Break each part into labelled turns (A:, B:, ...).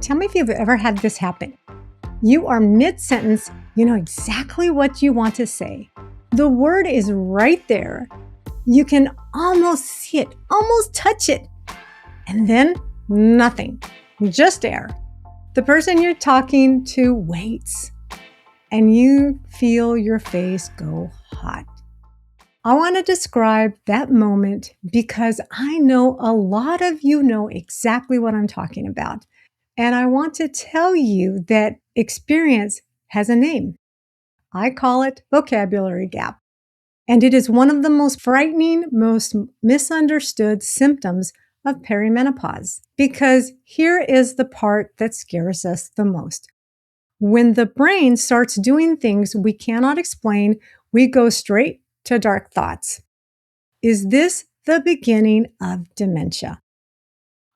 A: Tell me if you've ever had this happen. You are mid-sentence, you know exactly what you want to say. The word is right there. You can almost see it, almost touch it. And then nothing, just air. The person you're talking to waits, and you feel your face go hot. I want to describe that moment because I know a lot of you know exactly what I'm talking about. And I want to tell you that experience has a name. I call it vocabulary gap. And it is one of the most frightening, most misunderstood symptoms of perimenopause. Because here is the part that scares us the most. When the brain starts doing things we cannot explain, we go straight to dark thoughts. Is this the beginning of dementia?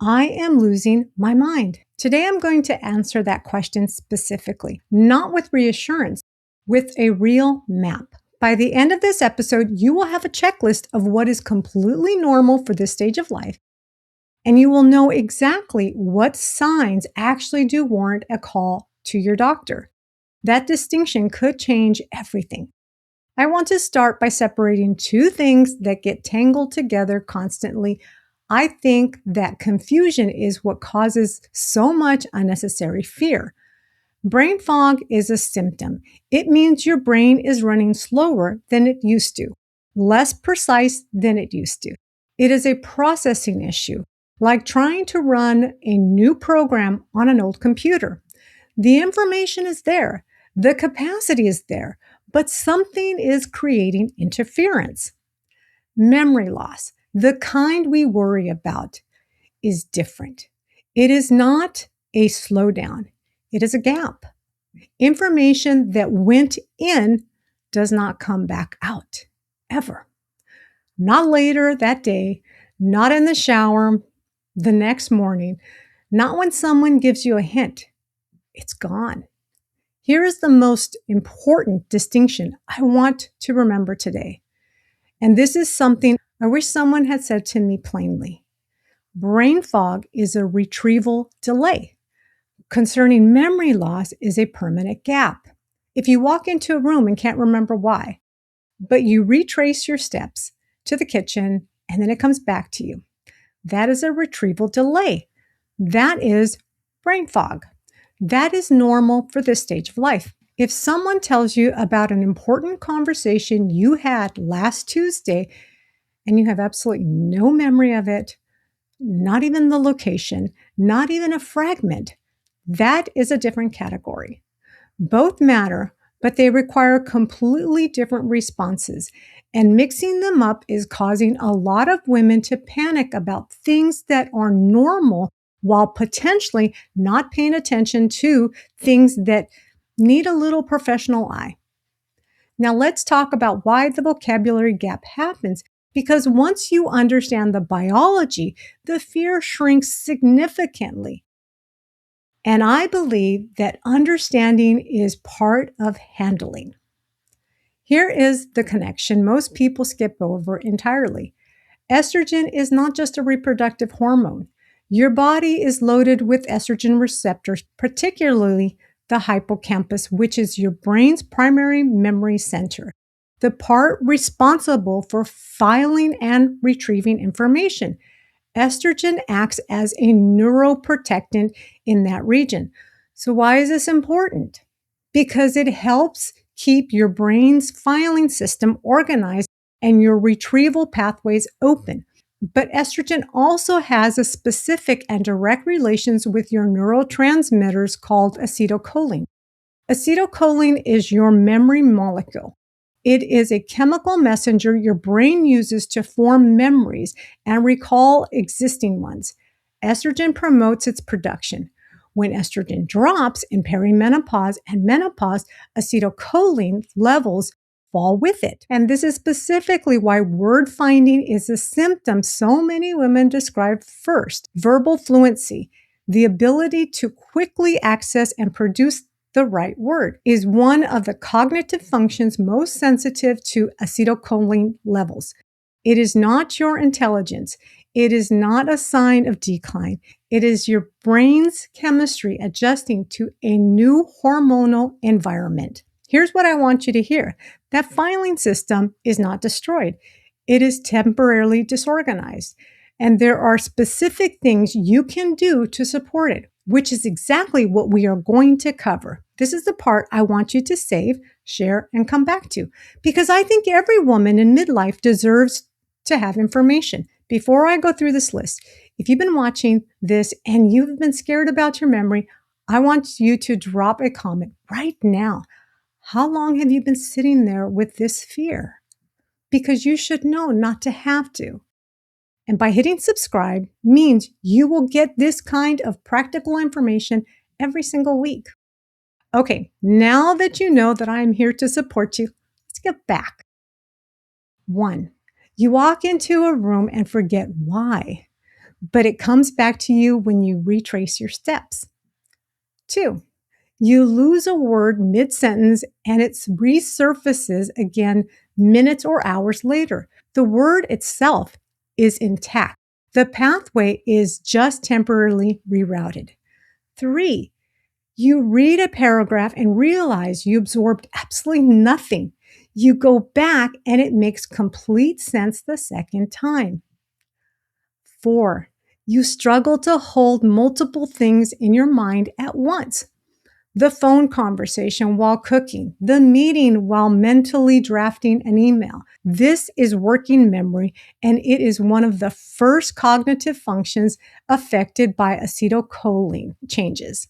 A: I am losing my mind. Today, I'm going to answer that question specifically, not with reassurance, with a real map. By the end of this episode, you will have a checklist of what is completely normal for this stage of life, and you will know exactly what signs actually do warrant a call to your doctor. That distinction could change everything. I want to start by separating two things that get tangled together constantly. I think that confusion is what causes so much unnecessary fear. Brain fog is a symptom. It means your brain is running slower than it used to, less precise than it used to. It is a processing issue, like trying to run a new program on an old computer. The information is there, the capacity is there, but something is creating interference. Memory loss, the kind we worry about, is different. It is not a slowdown. It is a gap. Information that went in does not come back out, ever. Not later that day, not in the shower, the next morning, not when someone gives you a hint. It's gone. Here is the most important distinction I want to remember today. And this is something I wish someone had said to me plainly. Brain fog is a retrieval delay. Concerning memory loss is a permanent gap. If you walk into a room and can't remember why, but you retrace your steps to the kitchen and then it comes back to you, that is a retrieval delay. That is brain fog. That is normal for this stage of life. If someone tells you about an important conversation you had last Tuesday and you have absolutely no memory of it, not even the location, not even a fragment, that is a different category. Both matter, but they require completely different responses. And mixing them up is causing a lot of women to panic about things that are normal while potentially not paying attention to things that need a little professional eye. Now let's talk about why the vocabulary gap happens, because once you understand the biology, the fear shrinks significantly. And I believe that understanding is part of handling. Here is the connection most people skip over entirely. Estrogen is not just a reproductive hormone. Your body is loaded with estrogen receptors, particularly the hippocampus, which is your brain's primary memory center, the part responsible for filing and retrieving information. Estrogen acts as a neuroprotectant in that region. So why is this important? Because it helps keep your brain's filing system organized and your retrieval pathways open. But estrogen also has a specific and direct relations with your neurotransmitters called acetylcholine. Acetylcholine is your memory molecule. It is a chemical messenger your brain uses to form memories and recall existing ones. Estrogen promotes its production. When estrogen drops in perimenopause and menopause, acetylcholine levels fall with it. And this is specifically why word finding is a symptom so many women describe first. Verbal fluency, the ability to quickly access and produce the right word, is one of the cognitive functions most sensitive to acetylcholine levels. It is not your intelligence. It is not a sign of decline. It is your brain's chemistry adjusting to a new hormonal environment. Here's what I want you to hear. That filing system is not destroyed. It is temporarily disorganized. And there are specific things you can do to support it, which is exactly what we are going to cover. This is the part I want you to save, share, and come back to, because I think every woman in midlife deserves to have information. Before I go through this list, if you've been watching this and you've been scared about your memory, I want you to drop a comment right now. How long have you been sitting there with this fear? Because you should know not to have to. And by hitting subscribe means you will get this kind of practical information every single week. Okay, now that you know that I'm here to support you, let's get back. 1, you walk into a room and forget why, but it comes back to you when you retrace your steps. 2, you lose a word mid-sentence and it resurfaces again minutes or hours later. The word itself is intact. The pathway is just temporarily rerouted. 3, you read a paragraph and realize you absorbed absolutely nothing. You go back and it makes complete sense the second time. 4, you struggle to hold multiple things in your mind at once. The phone conversation while cooking, the meeting while mentally drafting an email. This is working memory, and it is one of the first cognitive functions affected by acetylcholine changes.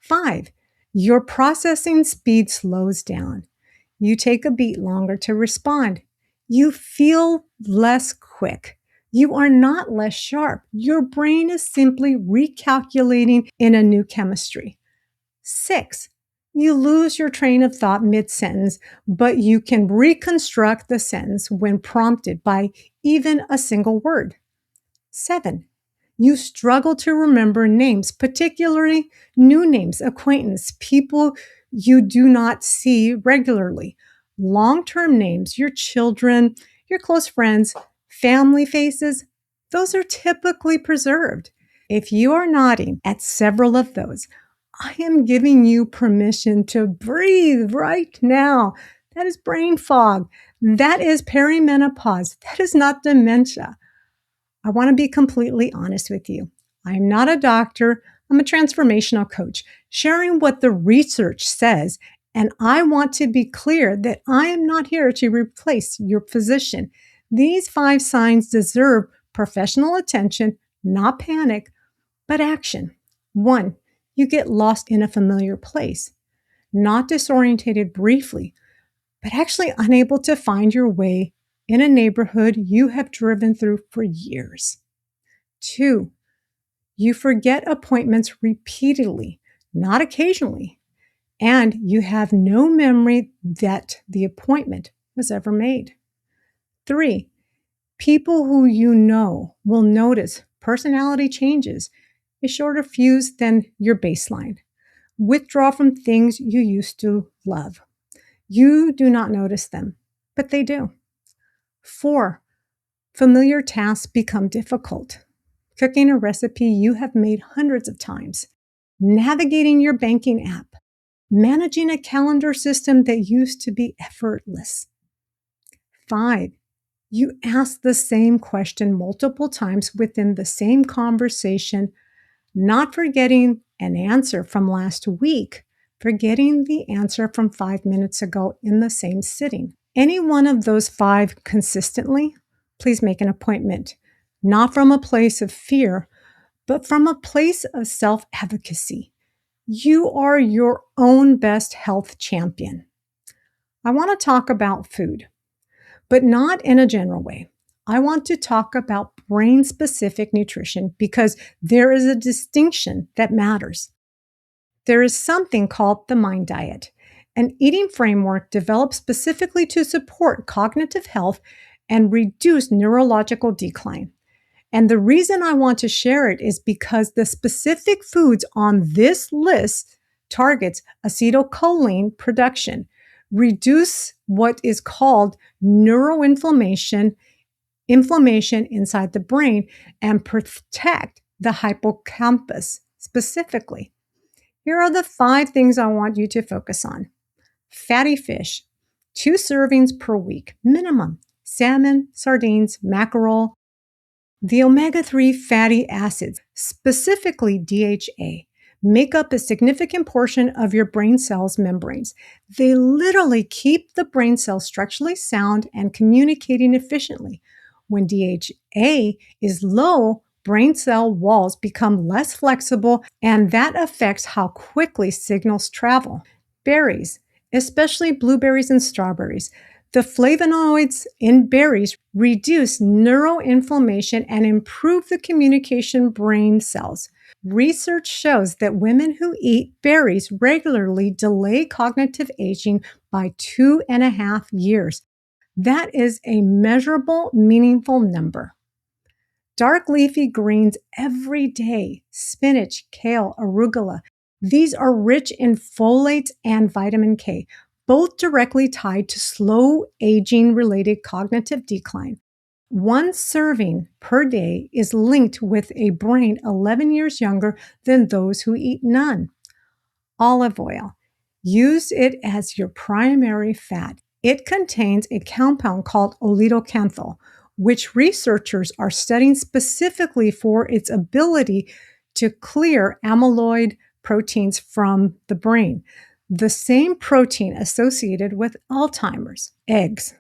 A: 5, your processing speed slows down. You take a beat longer to respond. You feel less quick. You are not less sharp. Your brain is simply recalculating in a new chemistry. 6, you lose your train of thought mid-sentence, but you can reconstruct the sentence when prompted by even a single word. 7, you struggle to remember names, particularly new names, acquaintance, people you do not see regularly. Long-term names, your children, your close friends, family faces, those are typically preserved. If you are nodding at several of those, I am giving you permission to breathe right now. That is brain fog. That is perimenopause. That is not dementia. I want to be completely honest with you. I'm not a doctor. I'm a transformational coach, sharing what the research says. And I want to be clear that I am not here to replace your physician. These 5 signs deserve professional attention, not panic, but action. 1, you get lost in a familiar place, not disorientated briefly, but actually unable to find your way in a neighborhood you have driven through for years. 2, you forget appointments repeatedly, not occasionally, and you have no memory that the appointment was ever made. 3, people who you know will notice personality changes, a shorter fuse than your baseline. Withdraw from things you used to love. You do not notice them, but they do. 4, familiar tasks become difficult. Cooking a recipe you have made hundreds of times. Navigating your banking app. Managing a calendar system that used to be effortless. 5, you ask the same question multiple times within the same conversation, not forgetting an answer from last week, forgetting the answer from 5 minutes ago in the same sitting. Any one of those 5 consistently, please make an appointment, not from a place of fear, but from a place of self-advocacy. You are your own best health champion. I want to talk about food, but not in a general way. I want to talk about brain-specific nutrition because there is a distinction that matters. There is something called the Mind Diet, an eating framework developed specifically to support cognitive health and reduce neurological decline. And the reason I want to share it is because the specific foods on this list targets acetylcholine production, reduce what is called neuroinflammation, inflammation inside the brain, and protect the hippocampus specifically. Here are the 5 things I want you to focus on. Fatty fish, 2 servings per week, minimum. Salmon, sardines, mackerel. The omega-3 fatty acids, specifically DHA, make up a significant portion of your brain cells' membranes. They literally keep the brain cells structurally sound and communicating efficiently. When DHA is low, brain cell walls become less flexible, and that affects how quickly signals travel. Berries, especially blueberries and strawberries. The flavonoids in berries reduce neuroinflammation and improve the communication brain cells. Research shows that women who eat berries regularly delay cognitive aging by 2.5 years. That is a measurable, meaningful number. Dark leafy greens every day, spinach, kale, arugula. These are rich in folate and vitamin K, both directly tied to slow aging related cognitive decline. 1 serving per day is linked with a brain 11 years younger than those who eat none. Olive oil. Use it as your primary fat. It contains a compound called oligocanthal, which researchers are studying specifically for its ability to clear amyloid proteins from the brain, the same protein associated with Alzheimer's. Eggs.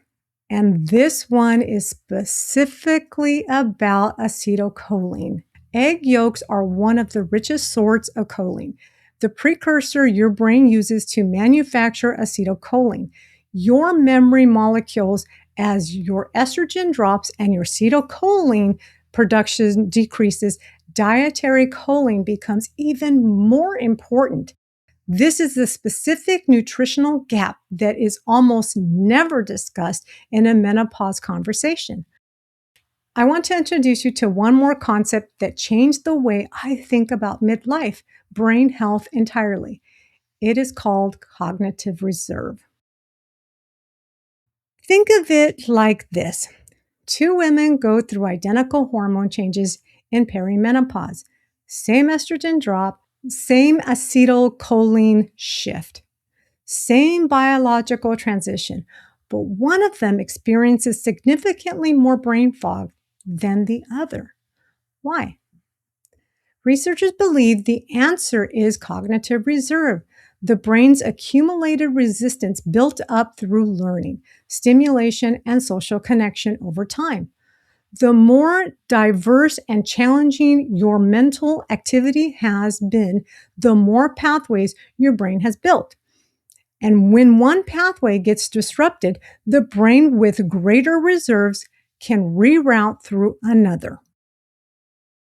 A: And this one is specifically about acetylcholine. Egg yolks are one of the richest sorts of choline, the precursor your brain uses to manufacture acetylcholine. Your memory molecules, as your estrogen drops and your acetylcholine production decreases, dietary choline becomes even more important. This is the specific nutritional gap that is almost never discussed in a menopause conversation. I want to introduce you to one more concept that changed the way I think about midlife brain health entirely. It is called cognitive reserve. Think of it like this. 2 women go through identical hormone changes in perimenopause. Same estrogen drop, same acetylcholine shift, same biological transition, but one of them experiences significantly more brain fog than the other. Why? Researchers believe the answer is cognitive reserve, the brain's accumulated resistance built up through learning, stimulation, and social connection over time. The more diverse and challenging your mental activity has been, the more pathways your brain has built. And when one pathway gets disrupted, the brain with greater reserves can reroute through another.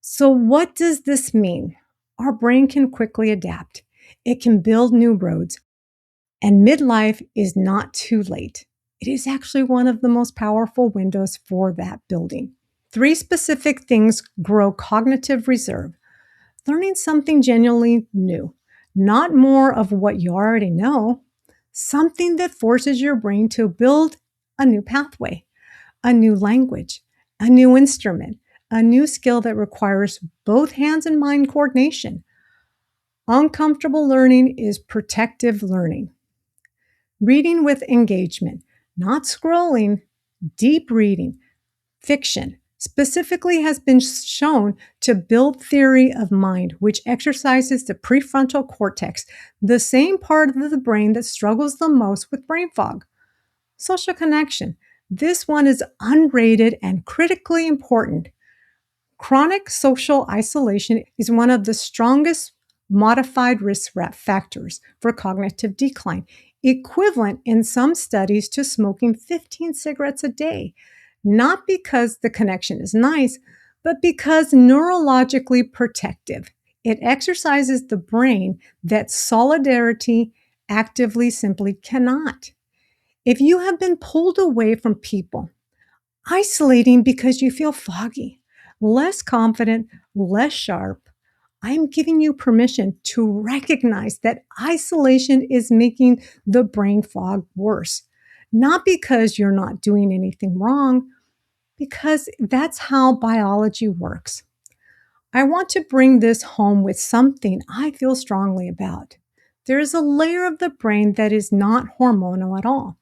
A: So, what does this mean? Our brain can quickly adapt. It can build new roads. And midlife is not too late. It is actually one of the most powerful windows for that building. 3 specific things grow cognitive reserve. Learning something genuinely new, not more of what you already know, something that forces your brain to build a new pathway, a new language, a new instrument, a new skill that requires both hands and mind coordination. Uncomfortable learning is protective learning. Reading with engagement, not scrolling, deep reading, fiction, specifically has been shown to build theory of mind, which exercises the prefrontal cortex, the same part of the brain that struggles the most with brain fog. Social connection. This one is unrated and critically important. Chronic social isolation is one of the strongest modified risk factors for cognitive decline, equivalent in some studies to smoking 15 cigarettes a day, not because the connection is nice, but because neurologically protective. It exercises the brain that solidarity actively simply cannot. If you have been pulled away from people, isolating because you feel foggy, less confident, less sharp, I'm giving you permission to recognize that isolation is making the brain fog worse. Not because you're not doing anything wrong, because that's how biology works. I want to bring this home with something I feel strongly about. There is a layer of the brain that is not hormonal at all.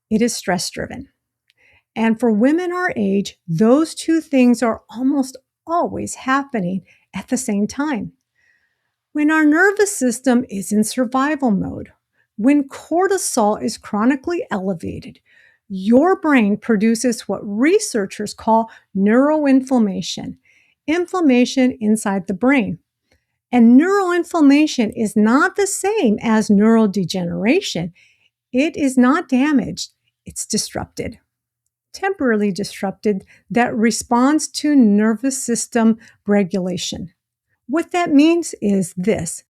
A: It is stress driven. And for women our age, those two things are almost always happening at the same time. When our nervous system is in survival mode, when cortisol is chronically elevated, your brain produces what researchers call neuroinflammation, inflammation inside the brain. And neuroinflammation is not the same as neurodegeneration. It is not damaged, it's disrupted, temporarily disrupted, that responds to nervous system regulation. What that means is this: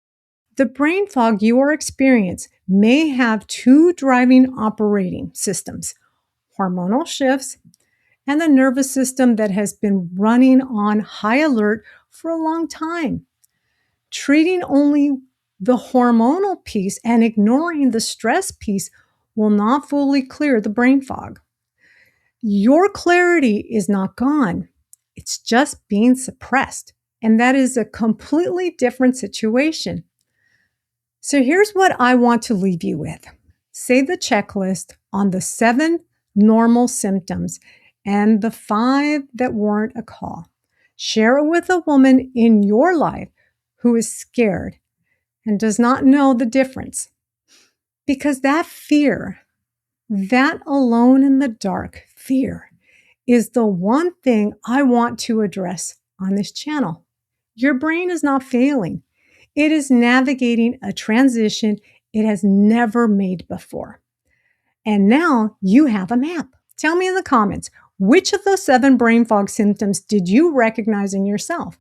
A: the brain fog you are experiencing may have two driving operating systems: hormonal shifts and the nervous system that has been running on high alert for a long time. Treating only the hormonal piece and ignoring the stress piece will not fully clear the brain fog. Your clarity is not gone, it's just being suppressed. And that is a completely different situation. So here's what I want to leave you with. Say the checklist on the 7 normal symptoms and the 5 that warrant a call. Share it with a woman in your life who is scared and does not know the difference. Because that fear, that alone in the dark fear, is the one thing I want to address on this channel. Your brain is not failing. It is navigating a transition it has never made before. And now you have a map. Tell me in the comments, which of those 7 brain fog symptoms did you recognize in yourself?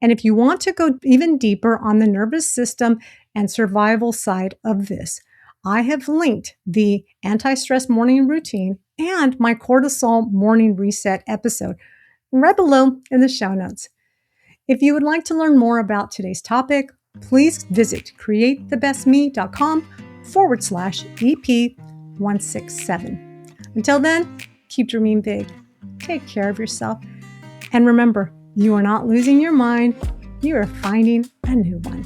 A: And if you want to go even deeper on the nervous system and survival side of this, I have linked the anti-stress morning routine and my cortisol morning reset episode right below in the show notes. If you would like to learn more about today's topic, please visit createthebestme.com/EP167. Until then, keep dreaming big, take care of yourself, and remember, you are not losing your mind, you are finding a new one.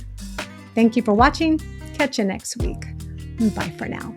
A: Thank you for watching. Catch you next week. Bye for now.